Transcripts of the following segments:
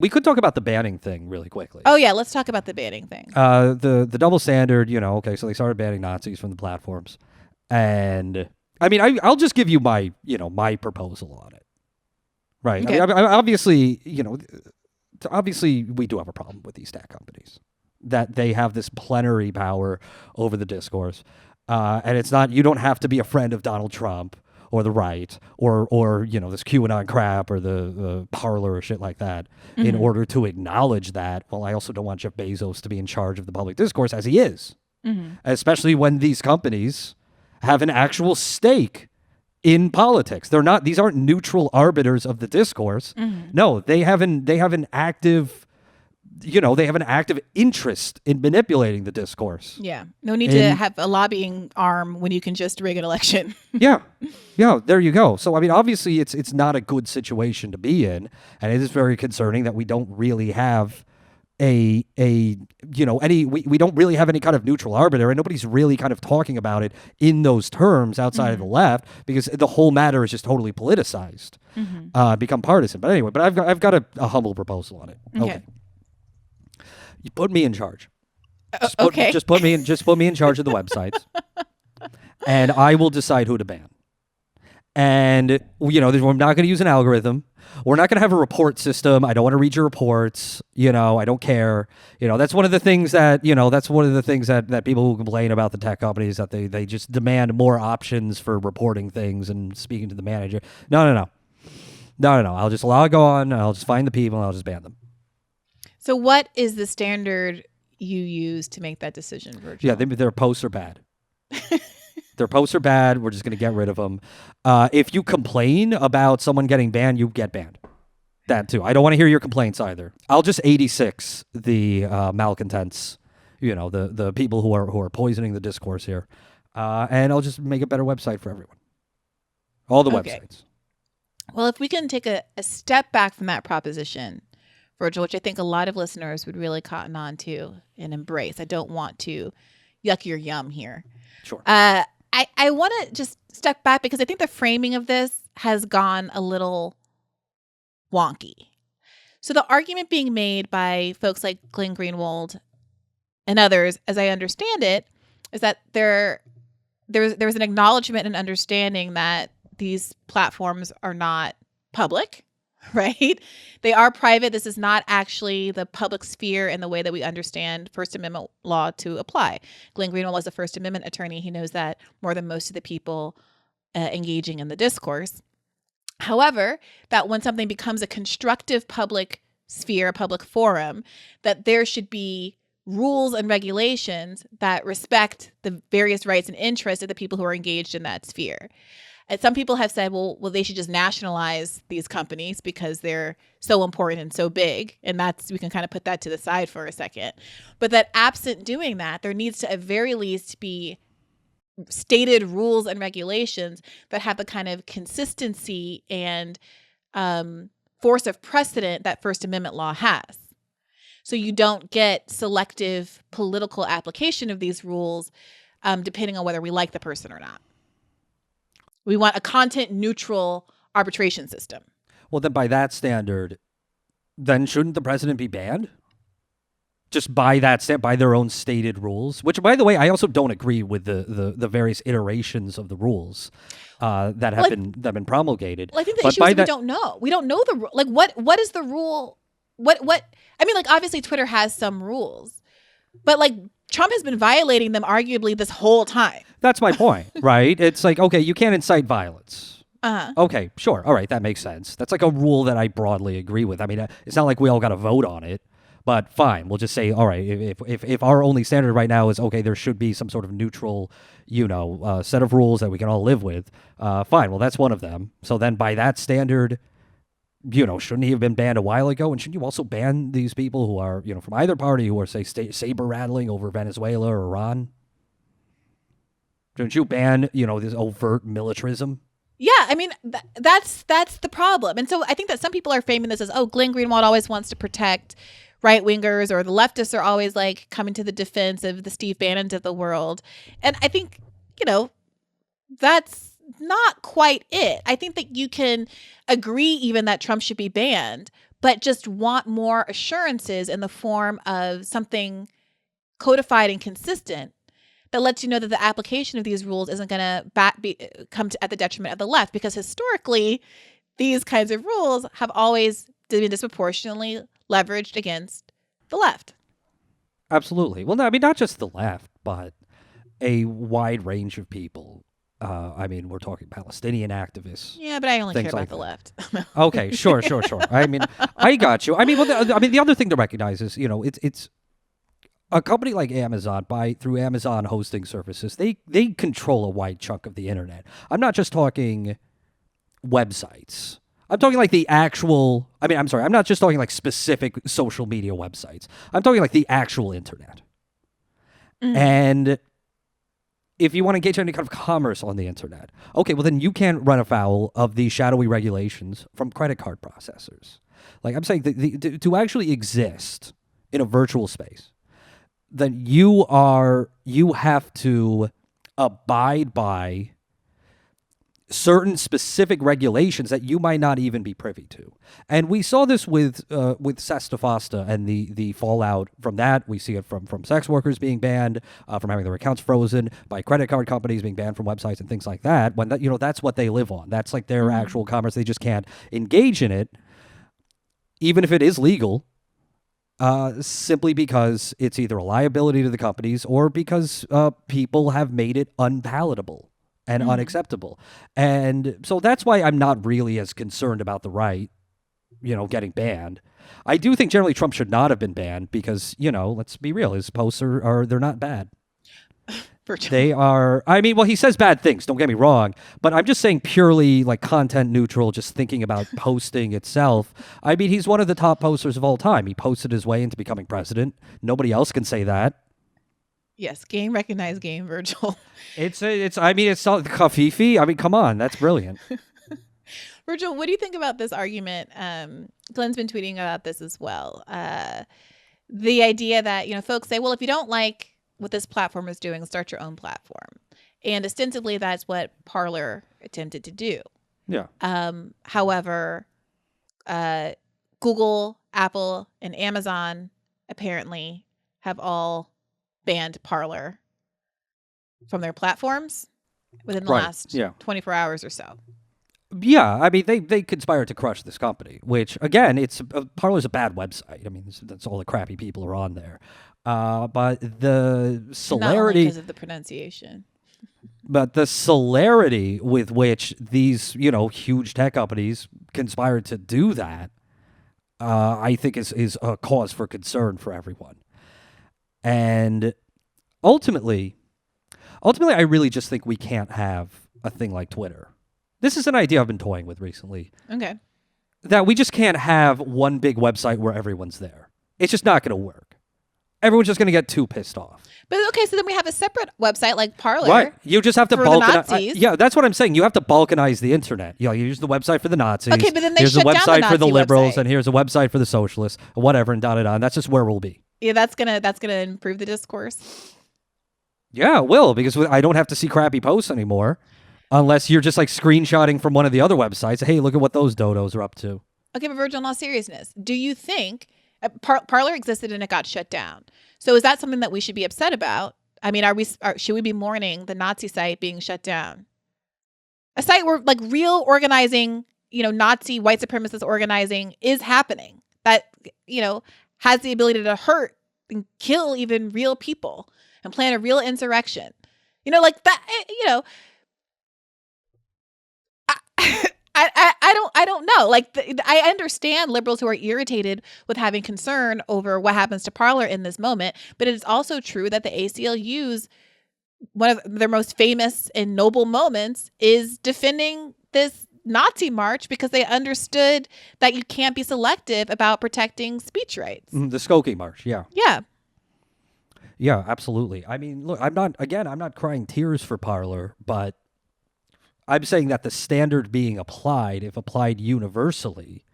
We could talk about the banning thing really quickly. Oh, yeah. Let's talk about the banning thing. The double standard, okay, so they started banning Nazis from the platforms. And, I mean, I'll just give you my proposal on it. Right. Okay. I mean, obviously, obviously we do have a problem with these tech companies. That they have this plenary power over the discourse. And it's not, you don't have to be a friend of Donald Trump or the right or this QAnon crap or the Parler or shit like that in order to acknowledge that. Well, I also don't want Jeff Bezos to be in charge of the public discourse as he is, especially when these companies have an actual stake in politics. These aren't neutral arbiters of the discourse. No, they have an active interest in manipulating the discourse. Yeah. No need to have a lobbying arm when you can just rig an election. Yeah, there you go. So, I mean, obviously it's not a good situation to be in. And it is very concerning that we don't really have we don't really have any kind of neutral arbiter, and nobody's really kind of talking about it in those terms outside of the left, because the whole matter is just totally politicized, become partisan. But anyway, I've got a humble proposal on it. Okay. You put me in charge. Just put me in charge of the websites, and I will decide who to ban. And we're not going to use an algorithm. We're not going to have a report system. I don't want to read your reports. I don't care. That's one of the things that that people who complain about the tech companies, that they just demand more options for reporting things and speaking to the manager. No. I'll just allow it to go on. I'll just find the people and I'll just ban them. So what is the standard you use to make that decision, Virgil? Yeah, their posts are bad. Their posts are bad. We're just going to get rid of them. If you complain about someone getting banned, you get banned. That too. I don't want to hear your complaints either. I'll just 86 the malcontents, the people who are poisoning the discourse here. And I'll just make a better website for everyone. All the websites. Well, if we can take a step back from that proposition, Virgil, which I think a lot of listeners would really cotton on to and embrace. I don't want to yuck your yum here. Sure. I want to just step back because I think the framing of this has gone a little wonky. So the argument being made by folks like Glenn Greenwald and others, as I understand it, is that there was an acknowledgement and understanding that these platforms are not public, right? They are private. This is not actually the public sphere in the way that we understand First Amendment law to apply. Glenn Greenwald is a First Amendment attorney. He knows that more than most of the people engaging in the discourse. However, that when something becomes a constructive public sphere, a public forum, that there should be rules and regulations that respect the various rights and interests of the people who are engaged in that sphere. And some people have said, well, they should just nationalize these companies because they're so important and so big. And we can kind of put that to the side for a second. But that absent doing that, there needs to at very least be stated rules and regulations that have the kind of consistency and force of precedent that First Amendment law has. So you don't get selective political application of these rules depending on whether we like the person or not. We want a content-neutral arbitration system. Well, then by that standard, then shouldn't the president be banned? Just by their own stated rules? Which, by the way, I also don't agree with the various iterations of the rules that have been promulgated. Well, I think the issue is we don't know. We don't know the like what is the rule? What I mean, like obviously Twitter has some rules, but like Trump has been violating them arguably this whole time. That's my point, right? It's like, okay, you can't incite violence. Okay, sure. All right, that makes sense. That's like a rule that I broadly agree with. I mean, it's not like we all got to vote on it, but fine. We'll just say, all right, if our only standard right now is, okay, there should be some sort of neutral, set of rules that we can all live with, fine. Well, that's one of them. So then by that standard, shouldn't he have been banned a while ago? And shouldn't you also ban these people who are, from either party who are, say, saber rattling over Venezuela or Iran? Shouldn't you ban, this overt militarism? Yeah, I mean, that's the problem. And so I think that some people are framing this as, Glenn Greenwald always wants to protect right-wingers, or the leftists are always like coming to the defense of the Steve Bannons of the world. And I think, that's not quite it. I think that you can agree even that Trump should be banned, but just want more assurances in the form of something codified and consistent that lets you know that the application of these rules isn't going to come at the detriment of the left, because historically these kinds of rules have always been disproportionately leveraged against the left. Absolutely. Well, no, I mean, not just the left, but a wide range of people. I mean, we're talking Palestinian activists. Yeah, but I only care things about like the left. Okay, sure. I mean, I got you. I mean, the other thing to recognize is, it's a company like Amazon, through Amazon hosting services, they control a wide chunk of the internet. I'm not just talking websites. I'm talking like the actual. I mean, I'm sorry. I'm not just talking like specific social media websites. I'm talking like the actual internet. And if you want to engage in any kind of commerce on the internet, okay, well then you can't run afoul of the shadowy regulations from credit card processors. Like I'm saying, to actually exist in a virtual space, then you have to abide by certain specific regulations that you might not even be privy to. And we saw this with Sesta Fosta and the fallout from that. We see it from sex workers being banned, from having their accounts frozen, by credit card companies being banned from websites and things like that. When that's what they live on. That's like their actual commerce. They just can't engage in it, even if it is legal, simply because it's either a liability to the companies or because people have made it unpalatable and unacceptable. And so that's why I'm not really as concerned about the right, getting banned. I do think generally Trump should not have been banned because, let's be real, his posts they're not bad. Virgil. They are, I mean, well, he says bad things, don't get me wrong, but I'm just saying purely like content neutral, just thinking about posting itself. I mean, he's one of the top posters of all time. He posted his way into becoming president. Nobody else can say that. Yes, game recognized game, Virgil. It's not Kafifi. I mean, come on, that's brilliant. Virgil, what do you think about this argument? Glenn's been tweeting about this as well. The idea that, folks say, well, if you don't like what this platform is doing, start your own platform. And ostensibly, that's what Parler attempted to do. Yeah. However, Google, Apple, and Amazon apparently have all banned Parler from their platforms within the last 24 hours or so. Yeah, I mean, they conspired to crush this company, which, again, Parler's a bad website. I mean, that's all the crappy people are on there. But the celerity... Not only because of the pronunciation. But the celerity with which these, huge tech companies conspired to do that, I think is a cause for concern for everyone. And ultimately, I really just think we can't have a thing like Twitter. This is an idea I've been toying with recently. Okay. That we just can't have one big website where everyone's there. It's just not going to work. Everyone's just going to get too pissed off. But okay, so then we have a separate website like Parler. Right. You just have to balkanize. Yeah, that's what I'm saying. You have to balkanize the internet. You use the website for the Nazis. Okay, but then they here's shut a down the website for the Nazi liberals, website. and here's a website for the socialists, whatever, and da-da-da. And that's just where we'll be. Yeah, that's gonna improve the discourse. Yeah, it will, because I don't have to see crappy posts anymore. Unless you're just like screenshotting from one of the other websites. Hey, look at what those dodos are up to. Okay, but Virgil, in all seriousness, do you think Parler existed and it got shut down? So is that something that we should be upset about? I mean, should we be mourning the Nazi site being shut down? A site where like real organizing, Nazi white supremacist organizing is happening. That has the ability to hurt and kill even real people and plan a real insurrection. Like that. I don't know. Like I understand liberals who are irritated with having concern over what happens to Parler in this moment, but it is also true that the ACLU's one of their most famous and noble moments is defending this Nazi march because they understood that you can't be selective about protecting speech rights. The Skokie March, yeah. Yeah. Yeah, absolutely. I mean, look, I'm not crying tears for Parler, but I'm saying that the standard being applied, if applied universally,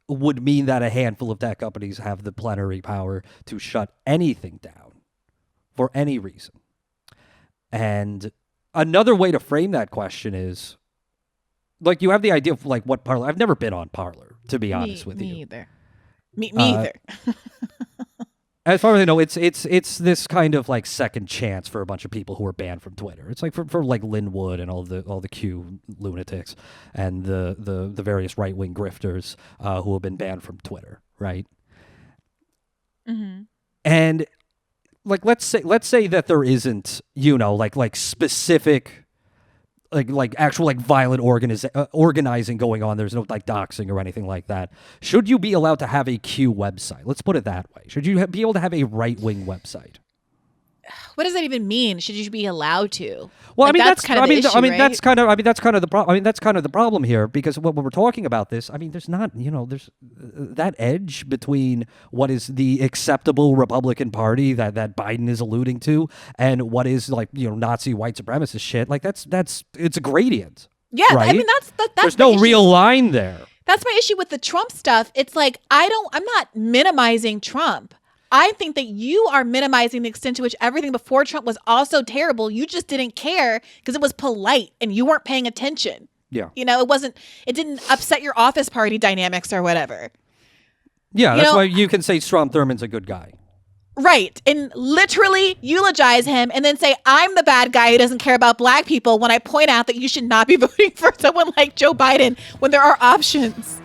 would mean that a handful of tech companies have the plenary power to shut anything down for any reason. And another way to frame that question is, like, you have the idea of like what Parler. I've never been on Parler, to be honest with you. Me either. Me Uh, either. As far as I know, it's this kind of like second chance for a bunch of people who are banned from Twitter. It's like for like Linwood and all the Q lunatics and the various right wing grifters who have been banned from Twitter, right? Mm-hmm. And like let's say that there isn't like specific like actual like violent organizing going on. There's no like doxing or anything like that. Should you be allowed to have a Q website? Let's put it that way. Should you be able to have a right wing website? What does that even mean? Should you be allowed to? Well, Like, I mean that's kind of the issue, right? that's kind of the problem. I mean that's kind of the problem here because when we're talking about this, I mean there's not there's that edge between what is the acceptable Republican Party that Biden is alluding to and what is like Nazi white supremacist shit. Like that's it's a gradient. Yeah, right? I mean that's there's the no issue. real line there. That's my issue with the Trump stuff. It's like I'm not minimizing Trump. I think that you are minimizing the extent to which everything before Trump was also terrible. You just didn't care because it was polite and you weren't paying attention. Yeah. It didn't upset your office party dynamics or whatever. Yeah, that's why you can say Strom Thurmond's a good guy. Right. And literally eulogize him and then say, I'm the bad guy who doesn't care about black people when I point out that you should not be voting for someone like Joe Biden when there are options.